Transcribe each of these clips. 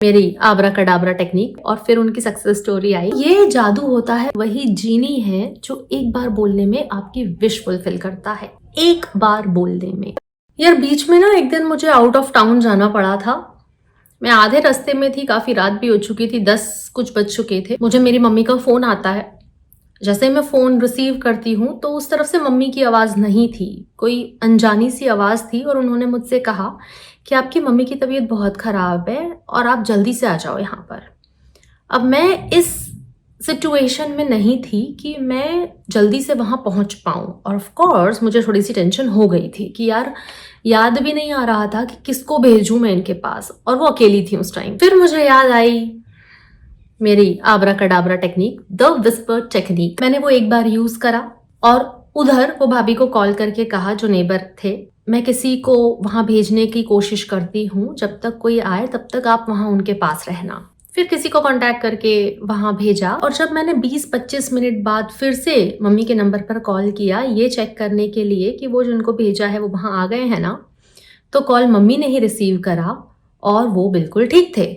मेरी abracadabra technique और फिर उनकी सक्सेस स्टोरी आई। ये जादू होता है, वही जीनी है जो एक बार बोलने में आपकी विश फुलफिल करता है। एक बार बोलने में। यार बीच में ना एक दिन मुझे आउट ऑफ टाउन जाना पड़ा था। मैं आधे रास्ते में थी, काफी रात भी हो चुकी थी, 10 कुछ बज चुके थे। मुझे मेरी मम्मी का फोन आता है। जैसे ही मैं फोन रिसीव करती हूँ तो उस तरफ से मम्मी की आवाज नहीं थी, कोई अनजानी सी आवाज थी और उन्होंने मुझसे कहा कि आपकी मम्मी की तबीयत बहुत खराब है और आप जल्दी से आ जाओ यहाँ पर। अब मैं इस सिचुएशन में नहीं थी कि मैं जल्दी से वहां पहुंच पाऊं और ऑफ कोर्स मुझे थोड़ी सी टेंशन हो गई थी कि यार याद भी नहीं आ रहा था कि किसको भेजूं मैं इनके पास, और वो अकेली थी उस टाइम। फिर मुझे याद आई मेरी abracadabra technique, the whisper technique. मैंने वो एक बार यूज करा और उधर वो भाभी को कॉल करके कहा, जो नेबर थे, मैं किसी को वहां भेजने की कोशिश करती हूँ, जब तक कोई आए तब तक आप वहां उनके पास रहना। फिर किसी को कांटेक्ट करके वहां भेजा और जब मैंने 20-25 मिनट बाद फिर से मम्मी के नंबर पर कॉल किया ये चेक करने के लिए कि वो जिनको भेजा है वो वहां आ गए हैं ना, तो कॉल मम्मी ने ही रिसीव करा और वो बिल्कुल ठीक थे।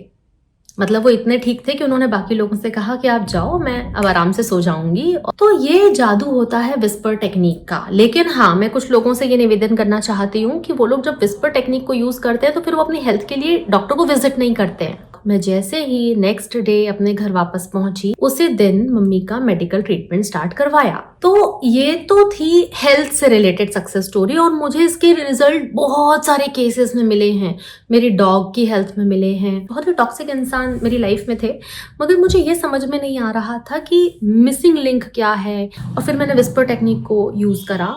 मतलब वो इतने ठीक थे कि उन्होंने बाकी लोगों से कहा कि आप जाओ, मैं अब आराम से सो जाऊंगी। तो ये जादू होता है विस्पर टेक्निक का। लेकिन हाँ, मैं कुछ लोगों से ये निवेदन करना चाहती हूँ कि वो लोग जब विस्पर टेक्निक को यूज करते हैं तो फिर वो अपनी हेल्थ के लिए डॉक्टर को विजिट नहीं करते हैं। मैं जैसे ही नेक्स्ट डे अपने घर वापस पहुंची, उसी दिन मम्मी का मेडिकल ट्रीटमेंट स्टार्ट करवाया। तो ये तो थी हेल्थ से रिलेटेड सक्सेस स्टोरी और मुझे इसके रिजल्ट बहुत सारे केसेस में मिले हैं। मेरी डॉग की हेल्थ में मिले हैं। बहुत ही टॉक्सिक इंसान मेरी लाइफ में थे, मगर मुझे ये समझ में नहीं आ रहा था कि मिसिंग लिंक क्या है। और फिर मैंने विस्पर टेक्निक को यूज करा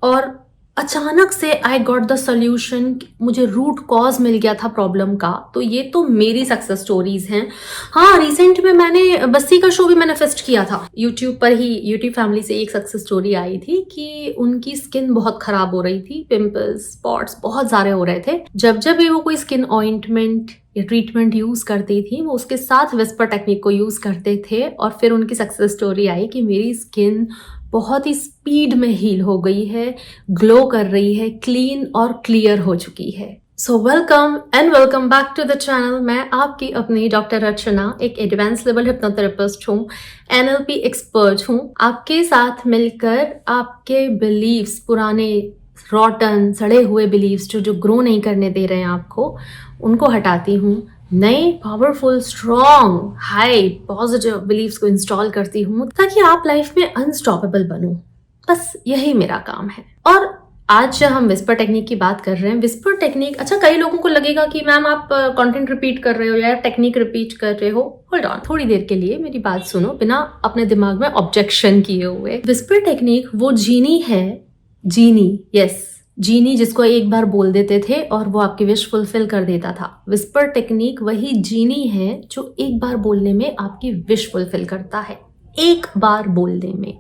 और अचानक से आई गॉट द सोल्यूशन। मुझे रूट कॉज मिल गया था प्रॉब्लम का। तो ये तो मेरी सक्सेस स्टोरीज हैं। हाँ, रिसेंट में मैंने बस्सी का शो भी मैनिफेस्ट किया था यूट्यूब पर ही। यूट्यूब फैमिली से एक सक्सेस स्टोरी आई थी कि उनकी स्किन बहुत खराब हो रही थी, पिंपल्स, स्पॉट्स बहुत सारे हो रहे थे। जब जब भी वो कोई स्किन ऑइंटमेंट या ट्रीटमेंट यूज करती थी, वो उसके साथ विस्पर टेक्निक को यूज करते थे और फिर उनकी सक्सेस स्टोरी आई कि मेरी स्किन बहुत ही स्पीड में हील हो गई है, ग्लो कर रही है, क्लीन और क्लियर हो चुकी है। So welcome and welcome back to the channel. मैं आपकी अपनी डॉक्टर रचना, एक एडवांस लेवल हिप्नोथेरेपिस्ट हूँ, एनएलपी एक्सपर्ट हूँ। आपके साथ मिलकर आपके बिलीव्स, पुराने रॉटन सड़े हुए बिलीव्स जो ग्रो नहीं करने दे रहे हैं आपको, उनको हटाती हूँ। नए powerful, strong, high positive beliefs को इंस्टॉल करती हूँ ताकि आप लाइफ में अनस्टॉपेबल बनो। बस यही मेरा काम है। और आज जब हम विस्पर टेक्निक की बात कर रहे हैं, विस्पर टेक्निक, अच्छा कई लोगों को लगेगा कि मैम आप कंटेंट रिपीट कर रहे हो या टेक्निक रिपीट कर रहे हो। होल्ड ऑन, थोड़ी देर के लिए मेरी बात सुनो बिना अपने दिमाग में ऑब्जेक्शन किए हुए। विस्पर टेक्निक वो जीनी है, जीनी, यस, जीनी जिसको एक बार बोल देते थे और वो आपकी विश फुलफिल कर देता था। विस्पर टेक्निक वही जीनी है जो एक बार बोलने में आपकी विश फुलफिल करता है। एक बार बोलने में।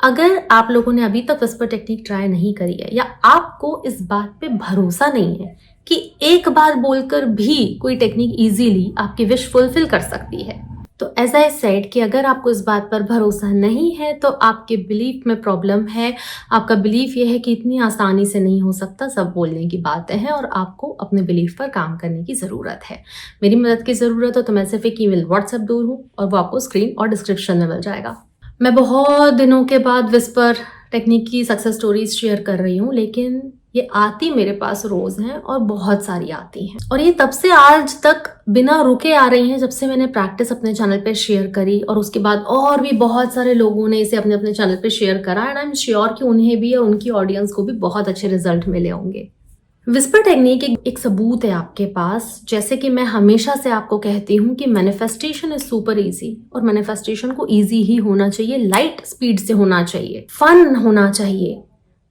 अगर आप लोगों ने अभी तक विस्पर टेक्निक ट्राई नहीं करी है या आपको इस बात पे भरोसा नहीं है कि एक बार बोलकर भी कोई टेक्निक इजीली आपकी विश फुलफिल कर सकती है, तो एज आई सेड कि अगर आपको इस बात पर भरोसा नहीं है तो आपके बिलीफ में प्रॉब्लम है। आपका बिलीफ ये है कि इतनी आसानी से नहीं हो सकता, सब बोलने की बातें हैं और आपको अपने बिलीफ पर काम करने की ज़रूरत है। मेरी मदद की ज़रूरत हो तो मैं सिर्फ एक ईमेल व्हाट्सएप दूर हूँ और वो आपको स्क्रीन और डिस्क्रिप्शन में मिल जाएगा। मैं बहुत दिनों के बाद विस्पर टेक्निक की सक्सेस स्टोरीज शेयर कर रही हूँ, लेकिन ये आती मेरे पास रोज हैं और बहुत सारी आती हैं और ये तब से आज तक बिना रुके आ रही हैं जब से मैंने प्रैक्टिस अपने चैनल पे शेयर करी। और उसके बाद और भी बहुत सारे लोगों ने इसे अपने अपने चैनल पे शेयर करा एंड आई एम श्योर कि उन्हें भी और उनकी ऑडियंस को भी बहुत अच्छे रिजल्ट मिले होंगे। विस्पर टेक्निक एक सबूत है आपके पास। जैसे कि मैं हमेशा से आपको कहती हूँ कि मैनिफेस्टेशन इज सुपर इजी और मैनिफेस्टेशन को इजी ही होना चाहिए, लाइट स्पीड से होना चाहिए, फन होना चाहिए।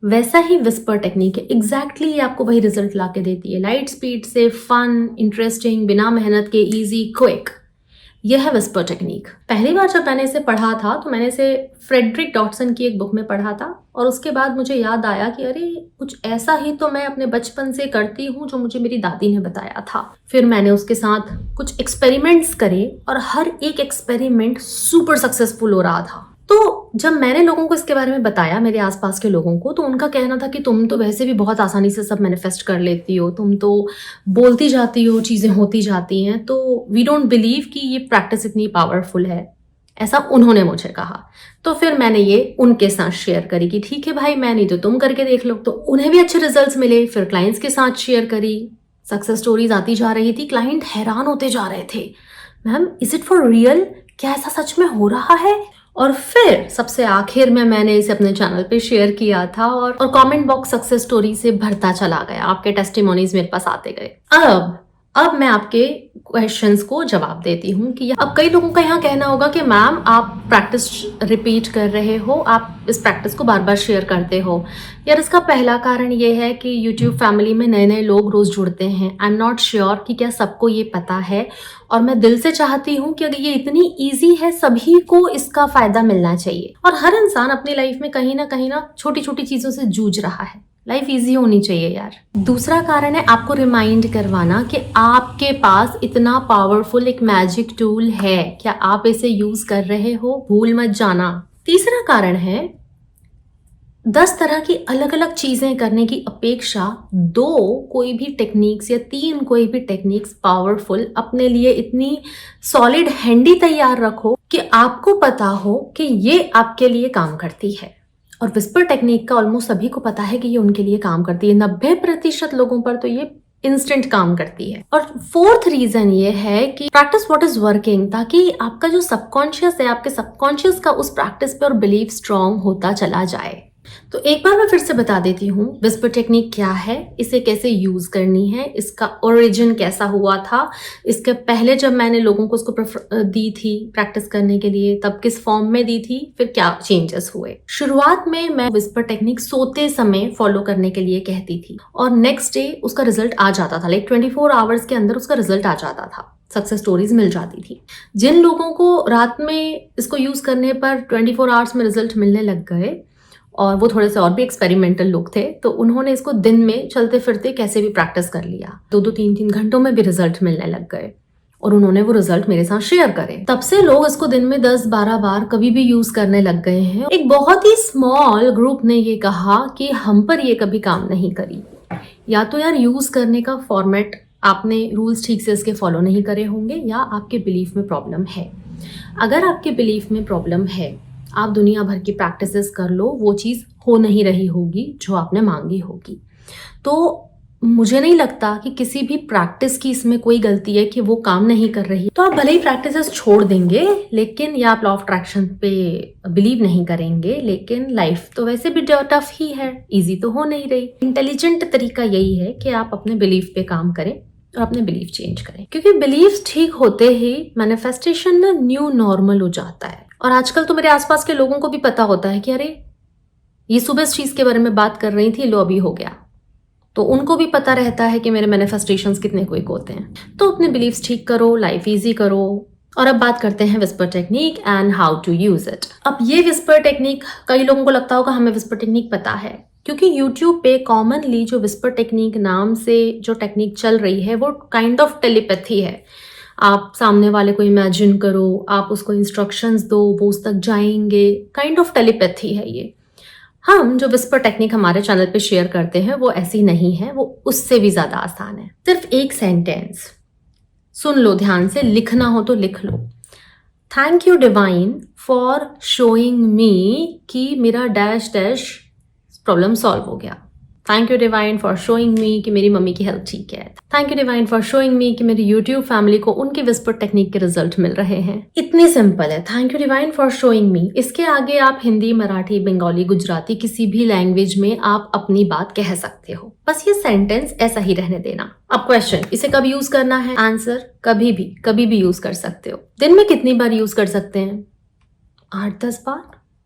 वैसा ही विस्पर टेक्निक है, एग्जैक्टली ये आपको वही रिजल्ट ला के देती है, लाइट स्पीड से, फन, इंटरेस्टिंग, बिना मेहनत के, इजी, क्विक। यह है विस्पर टेक्निक। पहली बार जब मैंने इसे पढ़ा था तो मैंने इसे फ्रेडरिक डॉटसन की एक बुक में पढ़ा था और उसके बाद मुझे याद आया कि अरे कुछ ऐसा ही तो मैं अपने बचपन से करती हूँ जो मुझे मेरी दादी ने बताया था। फिर मैंने उसके साथ कुछ एक्सपेरिमेंट्स करे और हर एक एक्सपेरिमेंट सुपर सक्सेसफुल हो रहा था। तो जब मैंने लोगों को इसके बारे में बताया, मेरे आसपास के लोगों को, तो उनका कहना था कि तुम तो वैसे भी बहुत आसानी से सब मैनिफेस्ट कर लेती हो, तुम तो बोलती जाती हो, चीज़ें होती जाती हैं, तो वी डोंट बिलीव कि ये प्रैक्टिस इतनी पावरफुल है, ऐसा उन्होंने मुझे कहा। तो फिर मैंने ये उनके साथ शेयर करी कि ठीक है भाई, मैं नहीं तो तुम करके देख लो। तो उन्हें भी अच्छे रिजल्ट्स मिले। फिर क्लाइंट्स के साथ शेयर करी, सक्सेस स्टोरीज आती जा रही थी, क्लाइंट हैरान होते जा रहे थे, ma'am is it for real, क्या ऐसा सच में हो रहा है? और फिर सबसे आखिर में मैंने इसे अपने चैनल पे शेयर किया था और कमेंट बॉक्स सक्सेस स्टोरी से भरता चला गया, आपके टेस्टिमोनीज मेरे पास आते गए। अब मैं आपके क्वेश्चंस को जवाब देती हूँ कि अब कई लोगों का यहाँ कहना होगा कि मैम आप प्रैक्टिस रिपीट कर रहे हो, आप इस प्रैक्टिस को बार बार शेयर करते हो। यार इसका पहला कारण ये है कि यूट्यूब फैमिली में नए नए लोग रोज जुड़ते हैं। आई एम नॉट श्योर कि क्या सबको ये पता है, और मैं दिल से चाहती हूँ कि अगर ये इतनी ईजी है, सभी को इसका फायदा मिलना चाहिए। और हर इंसान अपनी लाइफ में कहीं ना छोटी छोटी चीजों से जूझ रहा है। लाइफ इजी होनी चाहिए यार। दूसरा कारण है आपको रिमाइंड करवाना कि आपके पास इतना पावरफुल एक मैजिक टूल है, क्या आप इसे यूज कर रहे हो, भूल मत जाना। तीसरा कारण है 10 तरह की अलग अलग चीजें करने की अपेक्षा 2 कोई भी टेक्निक्स या 3 कोई भी टेक्निक्स पावरफुल अपने लिए इतनी सॉलिड हैंडी तैयार रखो कि आपको पता हो कि ये आपके लिए काम करती है। और विस्पर टेक्निक का ऑलमोस्ट सभी को पता है कि ये उनके लिए काम करती है। 90% लोगों पर तो ये इंस्टेंट काम करती है। और फोर्थ रीजन ये है कि प्रैक्टिस व्हाट इज वर्किंग, ताकि आपका जो सबकॉन्शियस है, आपके सबकॉन्शियस का उस प्रैक्टिस पे और बिलीव स्ट्रांग होता चला जाए। तो एक बार मैं फिर से बता देती हूँ विस्पर टेक्निक क्या है, इसे कैसे यूज करनी है, इसका ओरिजिन कैसा हुआ था, इसके पहले जब मैंने लोगों को इसको दी थी प्रैक्टिस करने के लिए तब किस फॉर्म में दी थी, फिर क्या चेंजेस हुए। शुरुआत में मैं विस्पर टेक्निक सोते समय फॉलो करने के लिए कहती थी और नेक्स्ट डे उसका रिजल्ट आ जाता था, लाइक 24 आवर्स के अंदर उसका रिजल्ट आ जाता था, सक्सेस स्टोरीज मिल जाती थी। जिन लोगों को रात में इसको यूज करने पर 24 आवर्स में रिजल्ट मिलने लग गए और वो थोड़े से और भी एक्सपेरिमेंटल लोग थे, तो उन्होंने इसको दिन में चलते फिरते कैसे भी प्रैक्टिस कर लिया, 2-2 3-3 घंटों में भी रिजल्ट मिलने लग गए और उन्होंने वो रिजल्ट मेरे साथ शेयर करे। तब से लोग इसको दिन में 10-12 बार कभी भी यूज करने लग गए हैं। एक बहुत ही स्मॉल ग्रुप ने ये कहा कि हम पर ये कभी काम नहीं करी। या तो यार यूज करने का फॉर्मेट आपने रूल्स ठीक से इसके फॉलो नहीं करे होंगे, या आपके बिलीफ में प्रॉब्लम है। अगर आपके बिलीफ में प्रॉब्लम है, आप दुनिया भर की प्रैक्टिसेस कर लो, वो चीज़ हो नहीं रही होगी जो आपने मांगी होगी। तो मुझे नहीं लगता कि किसी भी प्रैक्टिस की इसमें कोई गलती है कि वो काम नहीं कर रही। तो आप भले ही प्रैक्टिसेस छोड़ देंगे, लेकिन या आप लॉ ऑफ अट्रैक्शन पे बिलीव नहीं करेंगे, लेकिन लाइफ तो वैसे भी टफ ही है, इजी तो हो नहीं रही। इंटेलिजेंट तरीका यही है कि आप अपने बिलीफ पे काम करें और अपने बिलीफ चेंज करें, क्योंकि बिलीफ ठीक होते ही मैनिफेस्टेशन ना न्यू नॉर्मल हो जाता है। और आजकल तो मेरे आसपास के लोगों को भी पता होता है कि अरे ये सुबह इस चीज के बारे में बात कर रही थी, लो अभी हो गया। तो उनको भी पता रहता है कि मेरे मैनिफेस्टेशंस कितने क्विक होते हैं। तो अपने बिलीव्स ठीक करो, लाइफ इजी करो। और अब बात करते हैं whisper technique and how to use it. अब ये विस्पर टेक्निक, कई लोगों को लगता होगा हमें विस्पर टेक्निक पता है, क्योंकि यूट्यूब पे कॉमनली जो विस्पर टेक्निक नाम से जो टेक्निक चल रही है वो काइंड ऑफ टेलीपैथी है। आप सामने वाले को इमेजिन करो, आप उसको इंस्ट्रक्शंस दो, वो उस तक जाएंगे, काइंड ऑफ टेलीपैथी है ये। हम जो विस्पर टेक्निक हमारे चैनल पे शेयर करते हैं वो ऐसी नहीं है, वो उससे भी ज्यादा आसान है। सिर्फ एक सेंटेंस सुन लो ध्यान से, लिखना हो तो लिख लो। Thank you divine for showing me कि मेरा डैश डैश प्रॉब्लम सॉल्व हो गया। Thank you divine for showing me कि मेरी मम्मी की हेल्थ ठीक है। Thank you divine for showing me कि मेरी यूट्यूब फैमिली को उनके विस्पर टेक्निक के रिजल्ट मिल रहे हैं। इतनी सिंपल है, thank you divine for showing me. इसके आगे आप हिंदी, मराठी, बंगाली, गुजराती किसी भी लैंग्वेज में आप अपनी बात कह सकते हो। बस ये सेंटेंस ऐसा ही रहने देना। अब क्वेश्चन, इसे कब यूज करना है? आंसर, कभी भी यूज कर सकते हो। दिन में कितनी बार यूज कर सकते हैं? 8-10 बार।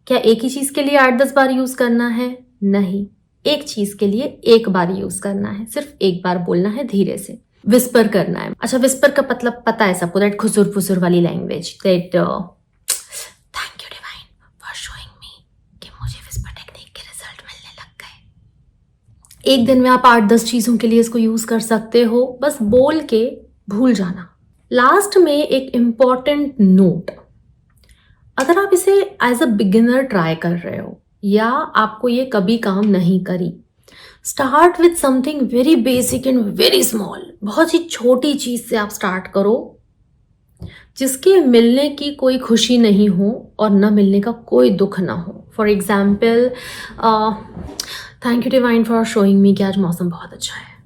क्या एक ही चीज के लिए 8-10 बार यूज करना है? नहीं, एक चीज के लिए एक बार यूज करना है, सिर्फ एक बार बोलना है, धीरे से विस्पर करना है। अच्छा, विस्पर का मतलब पता है सबको, दैट खुसुर फुसुर वाली language, that thank you divine for showing me कि मुझे विस्पर टेक्निक के रिजल्ट मिलने लग गए। एक दिन में आप 8-10 चीजों के लिए इसको यूज कर सकते हो, बस बोल के भूल जाना। लास्ट में एक इंपॉर्टेंट नोट, अगर आप इसे एज अ बिगिनर ट्राई कर रहे हो या आपको ये कभी काम नहीं करी, start with something very basic and very small. बहुत ही छोटी चीज से आप स्टार्ट करो जिसके मिलने की कोई खुशी नहीं हो और न मिलने का कोई दुख ना हो। For example, thank you divine for showing me कि आज मौसम बहुत अच्छा है।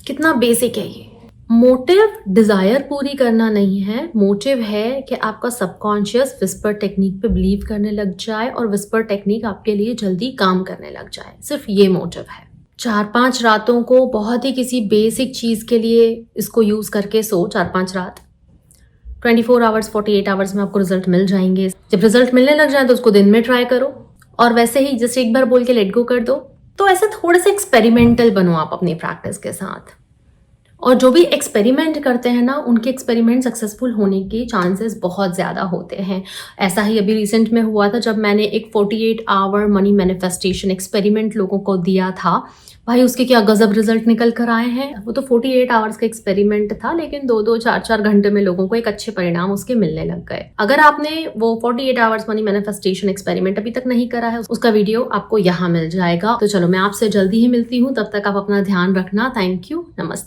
कितना बेसिक है ये। मोटिव डिजायर पूरी करना नहीं है, मोटिव है कि आपका सबकॉन्शियस विस्पर टेक्निक पे बिलीव करने लग जाए और विस्पर टेक्निक आपके लिए जल्दी काम करने लग जाए। सिर्फ ये मोटिव है। 4-5 रातों को बहुत ही किसी बेसिक चीज के लिए इसको यूज करके सो। 4-5 रात, 24 आवर्स 48 आवर्स में आपको रिजल्ट मिल जाएंगे। जब रिजल्ट मिलने लग जाए तो उसको दिन में ट्राई करो और वैसे ही जस्ट एक बार बोल के लेट गो कर दो। तो ऐसे थोड़े से एक्सपेरिमेंटल बनो आप अपनी प्रैक्टिस के साथ। और जो भी एक्सपेरिमेंट करते हैं ना, उनके एक्सपेरिमेंट सक्सेसफुल होने के चांसेस बहुत ज़्यादा होते हैं। ऐसा ही अभी रिसेंट में हुआ था जब मैंने एक 48 आवर मनी मैनिफेस्टेशन एक्सपेरिमेंट लोगों को दिया था। भाई उसके क्या गजब रिजल्ट निकल कर आए हैं। वो तो 48 आवर्स का एक्सपेरिमेंट था, लेकिन 2-2 4-4 घंटे में लोगों को एक अच्छे परिणाम उसके मिलने लग गए। अगर आपने वो 48 आवर्स मनी मैनिफेस्टेशन एक्सपेरिमेंट अभी तक नहीं करा है, उसका वीडियो आपको यहाँ मिल जाएगा। तो चलो मैं आपसे जल्दी ही मिलती हूँ, तब तक आप अपना ध्यान रखना। थैंक यू, नमस्ते।